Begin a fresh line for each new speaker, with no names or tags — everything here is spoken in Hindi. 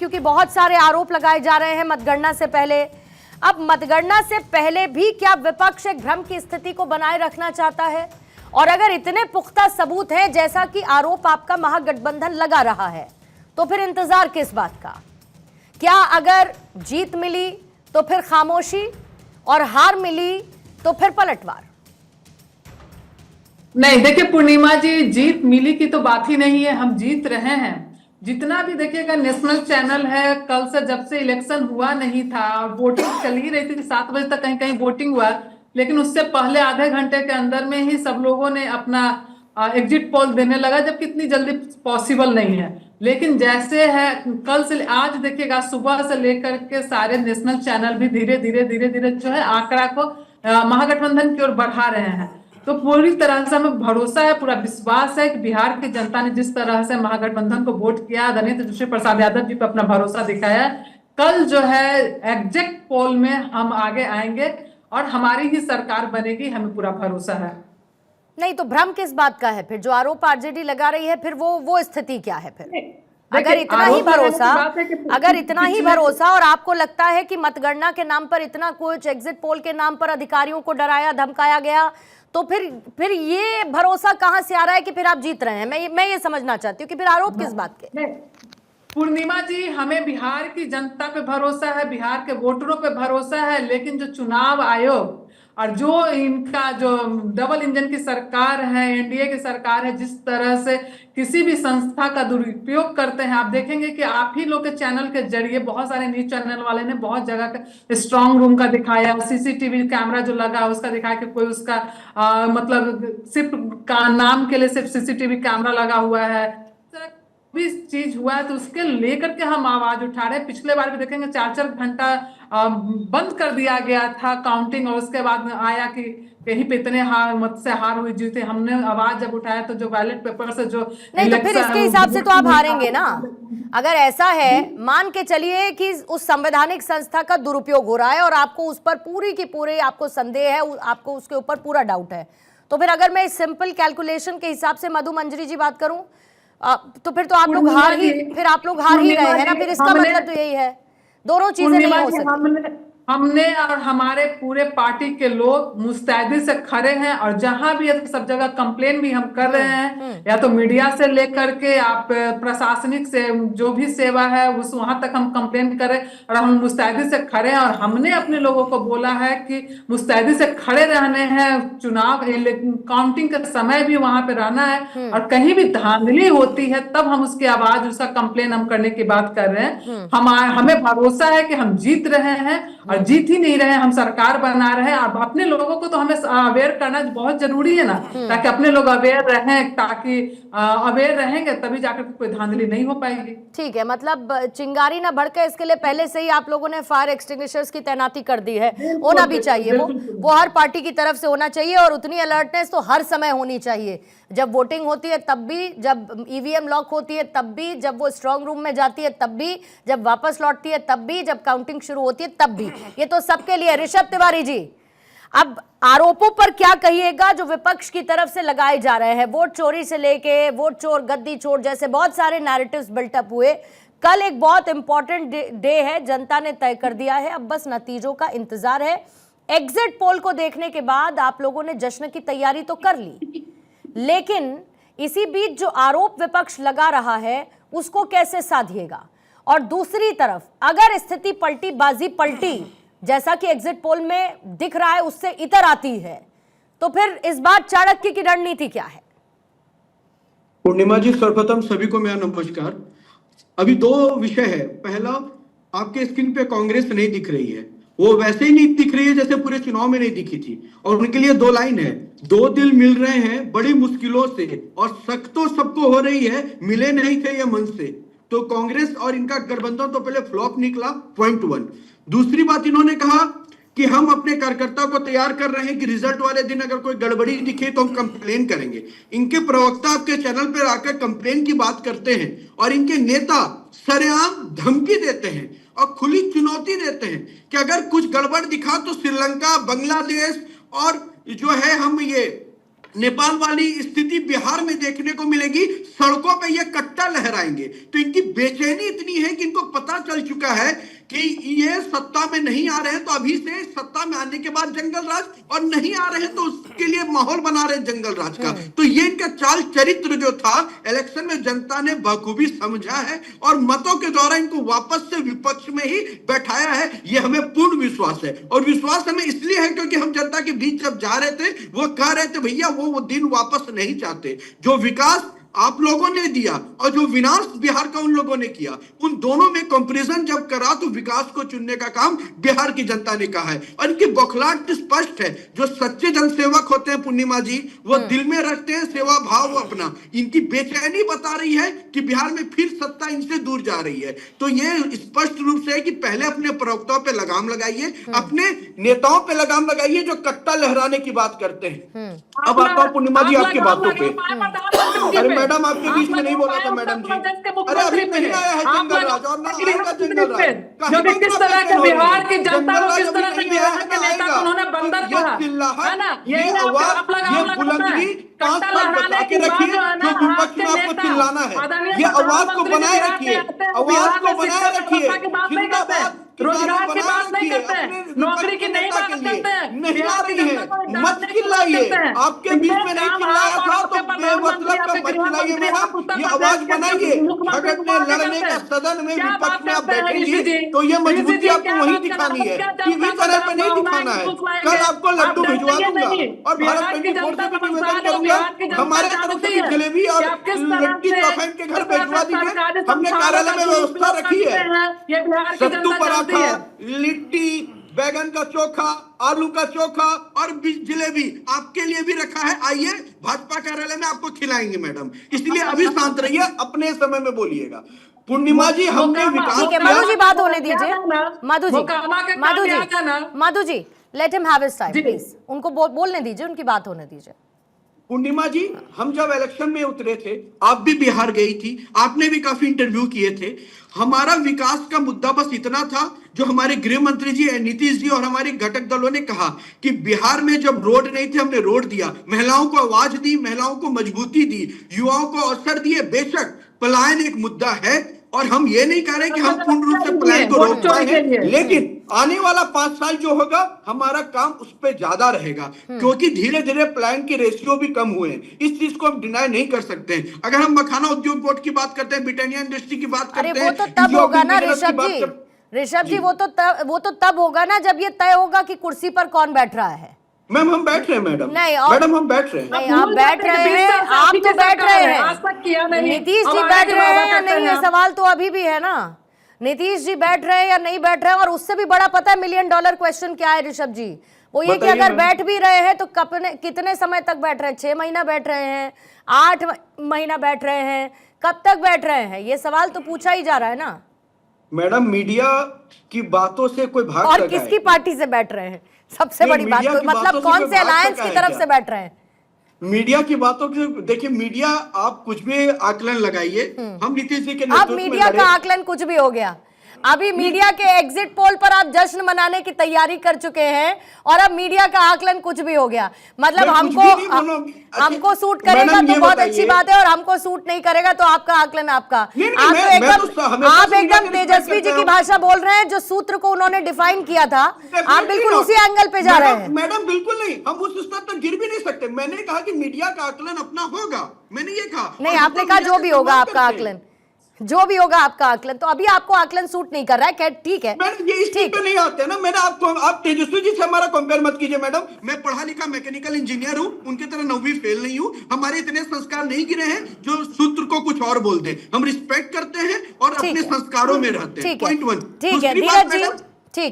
क्योंकि बहुत सारे आरोप लगाए जा रहे हैं मतगणना से पहले। अब मतगणना से पहले भी क्या विपक्ष एक भ्रम की स्थिति को बनाए रखना चाहता है? और अगर इतने पुख्ता सबूत हैं जैसा कि आरोप आपका महागठबंधन लगा रहा है, तो फिर इंतजार किस बात का? क्या अगर जीत मिली तो फिर खामोशी और हार मिली तो फिर पलटवार?
नहीं, देखिए पूर्णिमा जी, जीत मिली की तो बात ही नहीं है। हम जीत रहे हैं। जितना भी देखिएगा नेशनल चैनल है, कल से जब से इलेक्शन हुआ नहीं था और वोटिंग चल ही रही थी, 7 बजे तक कहीं कहीं वोटिंग हुआ, लेकिन उससे पहले आधे घंटे के अंदर में ही सब लोगों ने अपना एग्जिट पोल देने लगा, जबकि इतनी जल्दी पॉसिबल नहीं है। लेकिन जैसे है कल से आज देखिएगा, सुबह से लेकर के सारे नेशनल चैनल भी धीरे धीरे जो है आंकड़ा को महागठबंधन की ओर बढ़ा रहे हैं। तो पूरी तरह से हमें भरोसा है, पूरा विश्वास है कि बिहार की जनता ने जिस तरह से महागठबंधन को वोट किया, आदरणीय तेजस्वी प्रसाद यादव जी पे अपना भरोसा दिखाया, कल जो है एग्जैक्ट पोल में हम आगे आएंगे और हमारी ही सरकार बनेगी, हमें पूरा भरोसा है।
नहीं तो भ्रम किस बात का है फिर? जो आरोप आरजेडी लगा रही है, फिर वो स्थिति क्या है फिर? अगर इतना ही भरोसा और आपको लगता है कि मतगणना के नाम पर इतना कुछ, एग्जिट पोल के नाम पर अधिकारियों को डराया धमकाया गया, तो फिर ये भरोसा कहां से आ रहा है कि फिर आप जीत रहे हैं? मैं ये समझना चाहती हूँ कि फिर आरोप किस बात के?
पूर्णिमा जी, हमें बिहार की जनता पे भरोसा है, बिहार के वोटरों पे भरोसा है, लेकिन जो चुनाव आयोग और जो इनका जो डबल इंजन की सरकार है, एनडीए की सरकार है, जिस तरह से किसी भी संस्था का दुरुपयोग करते हैं, आप देखेंगे कि आप ही लोग के चैनल के जरिए बहुत सारे न्यूज चैनल वाले ने बहुत जगह का स्ट्रांग रूम का दिखाया, सीसीटीवी कैमरा जो लगा उसका दिखाया कि कोई उसका मतलब सिर्फ का नाम के लिए सिर्फ सीसीटीवी कैमरा लगा हुआ है। भी चीज हुआ है तो उसके लेकर के हम आवाज उठा रहे हैं। पिछले बार भी देखेंगे 4-4 घंटा बंद कर दिया गया था काउंटिंग, और उसके बाद आया कि कहीं पे इतने मत से हार हुई जीते। हमने आवाज जब उठाया तो जो बैलेट पेपर से जो
नहीं, तो फिर इसके हिसाब से तो आप हारेंगे ना। अगर ऐसा है, मान के चलिए कि उस संवैधानिक संस्था का दुरुपयोग हो रहा है और आपको उस पर पूरी की पूरी आपको संदेह है, आपको उसके ऊपर पूरा डाउट है, तो फिर अगर मैं सिंपल कैलकुलेशन के हिसाब से मधु मंजरी जी बात करूं, तो फिर तो आप लोग हार ही रहे हैं ना। फिर इसका मतलब तो यही है, दोनों चीजें नहीं हो सकती।
हमने और हमारे पूरे पार्टी के लोग मुस्तैदी से खड़े हैं, और जहां भी सब जगह कंप्लेन भी हम कर रहे हैं, या तो मीडिया से लेकर के आप प्रशासनिक से जो भी सेवा है उस वहां तक हम कंप्लेन करें, और हम मुस्तैदी से खड़े हैं। और हमने अपने लोगों को बोला है कि मुस्तैदी से खड़े रहने हैं, चुनाव काउंटिंग का समय भी वहां पे रहना है, और कहीं भी धांधली होती है तब हम उसकी आवाज, उसका कंप्लेन हम करने की बात कर रहे हैं। हमें भरोसा है कि हम जीत रहे हैं, और जीत ही नहीं रहे, हम सरकार बना रहे हैं। अब अपने लोगों को तो हमें अवेयर करना बहुत जरूरी है ना, ताकि अपने लोग अवेयर रहें, ताकि अवेयर रहेंगे तभी जाकर कोई धांधली नहीं हो पाएगी।
ठीक है, मतलब चिंगारी ना भड़के इसके लिए पहले से ही आप लोगों ने फायर एक्सटिंग्विशर्स की तैनाती कर दी है। होना भी चाहिए, वो हर पार्टी की तरफ से होना चाहिए, और उतनी अलर्टनेस तो हर समय होनी चाहिए। जब वोटिंग होती है तब भी, जब ईवीएम लॉक होती है तब भी, जब वो स्ट्रांग रूम में जाती है तब भी, जब वापस लौटती है तब भी, जब काउंटिंग शुरू होती है तब भी। ये तो सबके लिए। ऋषभ तिवारी जी, अब आरोपों पर क्या कहिएगा जो विपक्ष की तरफ से लगाए जा रहे हैं? वोट चोरी से लेके वोट चोर गद्दी चोर जैसे बहुत सारे नैरेटिव्स बिल्टअप हुए। कल एक बहुत इंपॉर्टेंट डे है, जनता ने तय कर दिया है, अब बस नतीजों का इंतजार है। एग्जिट पोल को देखने के बाद आप लोगों ने जश्न की तैयारी तो कर ली, लेकिन इसी बीच जो आरोप विपक्ष लगा रहा है उसको कैसे साधिएगा? और दूसरी तरफ अगर स्थिति पलटी, बाजी पलटी, जैसा कि एग्जिट पोल में दिख रहा है उससे इतर आती है, तो फिर इस बार चाणक्य की रणनीति क्या है?
पूर्णिमा जी, सर्वप्रथम सभी को मेरा नमस्कार। अभी 2 विषय है। पहला, आपके स्क्रीन पे कांग्रेस नहीं दिख रही है, वो वैसे ही नहीं दिख रही है जैसे पूरे चुनाव में नहीं दिखी थी, और उनके लिए 2 लाइन है, 2 दिल मिल रहे हैं बड़ी मुश्किलों से, और शक तो सबको हो रही है मिले नहीं थे ये मन से। तो कांग्रेस और इनका गठबंधन तो पहले फ्लॉप निकला, पॉइंट 1। दूसरी बात, इन्होंने कहा कि हम अपने कार्यकर्ता को तैयार कर रहे हैं कि रिजल्ट वाले दिन अगर कोई गड़बड़ी दिखे तो हम कंप्लेन करेंगे। इनके प्रवक्ता आपके चैनल पर आकर कंप्लेन की बात करते हैं, और इनके नेता सरेआम धमकी देते हैं और खुली चुनौती देते हैं कि अगर कुछ गड़बड़ दिखा तो श्रीलंका, बांग्लादेश और जो है हम ये नेपाल वाली स्थिति बिहार में देखने को मिलेगी। सड़कों पे ये कट्टा लहराएंगे। तो इनकी बेचैनी इतनी है कि इनको पता चल चुका है कि ये सत्ता में नहीं आ रहे हैं तो अभी से सत्ता में आने के बाद जंगल राज, और नहीं आ रहे हैं तो उसके लिए माहौल बना रहे हैं जंगल राज का। तो ये इनका चाल चरित्र जो था इलेक्शन में जनता ने बखूबी समझा है और मतों के द्वारा इनको वापस से विपक्ष में ही बैठाया है। ये हमें पूर्ण विश्वास है, और विश्वास हमें इसलिए है क्योंकि हम जनता के बीच जब जा रहे थे वो कह रहे थे भैया वो दिन वापस नहीं चाहते। जो विकास आप लोगों ने दिया और जो विनाश बिहार का उन लोगों ने किया, उन दोनों में कंपैरिजन जब करा तो विकास को चुनने का काम बिहार की जनता ने कहा है। और इनकी बौखलाहट स्पष्ट है। जो सच्चे जनसेवक होते हैं पूर्णिमा जी, वो दिल में रखते हैं सेवा भाव अपना। इनकी बेचैनी बता रही है कि बिहार में फिर सत्ता इनसे दूर जा रही है। तो ये स्पष्ट रूप से है कि पहले अपने प्रवक्ताओं पे लगाम लगाइए, अपने नेताओं पे लगाम लगाइए जो कट्टा लहराने की बात करते हैं। अब आता हूं पूर्णिमा जी आपकी बातों पे। अरे मैडम आपके बीच में नहीं बोला था मैडम जी। अरे अभी नहीं आया है जंगल राज और ना आएगा जंगल राज।
जो भी किस तरह के बिहार की जनता को किस तरह से बिहार के नेता को उन्होंने बंदर कहा है ना,
ये आवाज, ये बुलंदी 5 साल बचा के रखिए। जो विपक्ष में आपको चिल्लाना है, ये आवाज को बनाए रखिए, आवाज को बनाए रखिए। जिंदाबाद
रोजगार की बात नहीं करते हैं, नौकरी की नहीं बात करते हैं,
नहीं आ रही है। मत चिल्लाइए, आपके बीच में नहीं चिल्लाया था तो बेमतलब का मत चिल्लाइए मैडम। ये आवाज बनाइए। झगड़ने लड़ने का सदन में विपक्ष में आप बैठेंगे तो ये मजबूती आपको वहीं दिखानी है, टीवी चैनल पे नहीं दिखाना है। कल आपको लड्डू भिजवा दूंगा और भारत 24 से भी निवेदन करूंगा हमारे तरफ से जलेबी और लिट्टी चौफेन के घर भिजवा दीजिए। हमने कार्यालय में व्यवस्था रखी है। सत्तू पराठा, लिट्टी, बैगन का चोखा, आलू का चोखा और जलेबी आपके लिए भी रखा है। आइए भाजपा कार्यालय में आपको खिलाएंगे मैडम। इसलिए अभी शांत रहिए, अपने समय में बोलिएगा। पूर्णिमा जी हमने विकास
ठीक है, मधु जी बात होने दीजिए। Madhu ji let him have his time please. उनको बोलने दीजिए, उनकी बात होने दीजिए।
पूर्णिमा जी हम जब इलेक्शन में उतरे थे, आप भी बिहार गई थी, आपने भी काफी इंटरव्यू किए थे। हमारा विकास का मुद्दा बस इतना था, जो हमारे गृह मंत्री जी नीतीश जी और हमारे घटक दलों ने कहा कि बिहार में जब रोड नहीं थे हमने रोड दिया, महिलाओं को आवाज दी, महिलाओं को मजबूती दी, युवाओं को अवसर दिए। बेशक पलायन एक मुद्दा है और हम ये नहीं कह रहे कि हम पूर्ण रूप से पलायन को रोक पाए हैं, लेकिन आने वाला 5 साल जो होगा हमारा काम उस पर ज्यादा रहेगा, क्योंकि धीरे धीरे पलायन के रेशियो भी कम हुए हैं। इस चीज को हम डिनाई नहीं कर सकते हैं। अगर हम मखाना उद्योग बोर्ड की बात करते हैं, ब्रिटानिया इंडस्ट्री की बात करते हैं,
वो तो तब होगा ना ऋषभ जी, वो तो तब होगा ना जब ये तय होगा कि कुर्सी पर कौन बैठ रहा है।
मैम हम बैठ रहे हैं मैडम।
नहीं
मैडम हम बैठ रहे हैं।
नहीं, आप बैठ रहे हैं, आप तो बैठ रहे हैं। नीतीश जी बैठ रहे हैं या नहीं, ये सवाल तो अभी भी है ना। नीतीश जी बैठ रहे हैं या नहीं बैठ रहे हैं, और उससे भी बड़ा पता है $1 मिलियन क्वेश्चन क्या है ऋषभ जी, वो ये कि अगर बैठ भी रहे हैं तो कितने समय तक बैठ रहे हैं? 6 महीना बैठ रहे हैं, 8 महीना बैठ रहे हैं, कब तक बैठ रहे हैं? ये सवाल तो पूछा ही जा रहा है ना
मैडम। मीडिया की बातों से कोई भाग
और किसकी पार्टी से बैठ रहे हैं? सबसे बड़ी बात तो मतलब कौन से अलायंस की तरफ से बैठ रहे हैं?
मीडिया की बातों की देखिए, मीडिया आप कुछ भी आकलन लगाइए, हम नीतीश जी के नेतृत्व में
मीडिया का आकलन कुछ भी हो गया। अभी मीडिया के एग्जिट पोल पर आप जश्न मनाने की तैयारी कर चुके हैं और अब मीडिया का आकलन कुछ भी हो गया। मतलब हमको सूट करेगा तो बहुत अच्छी बात है, और हमको सूट नहीं करेगा तो आपका आकलन आपका। आप एकदम तेजस्वी जी की भाषा बोल रहे हैं, जो सूत्र को उन्होंने डिफाइन किया था, आप बिल्कुल उसी एंगल पे जा रहे हैं।
मैडम बिल्कुल नहीं, हम उस स्तर तक गिर भी नहीं सकते। मैंने कहा कि मीडिया का आकलन अपना होगा, मैंने ये कहा
नहीं। आपने कहा जो भी होगा आपका आकलन, जो भी होगा आपका आकलन। तो अभी आपको आकलन सूट नहीं कर रहा है, ठीक है।
मैडम ये इस चीज पे नहीं आते ना। मैंने आपको, आप तेजस्वी जी से हमारा कंपेयर मत कीजिए मैडम। मैं पढ़ा लिखा मैकेनिकल इंजीनियर हूं, उनके तरह 9वीं फेल नहीं हूं। हमारे इतने संस्कार नहीं गिरे हैं जो सूत्र को कुछ और बोल दे। हम रिस्पेक्ट करते हैं और अपने संस्कारों में रहते हैं। पॉइंट 1।
ठीक है धीरज जी, ठीक है।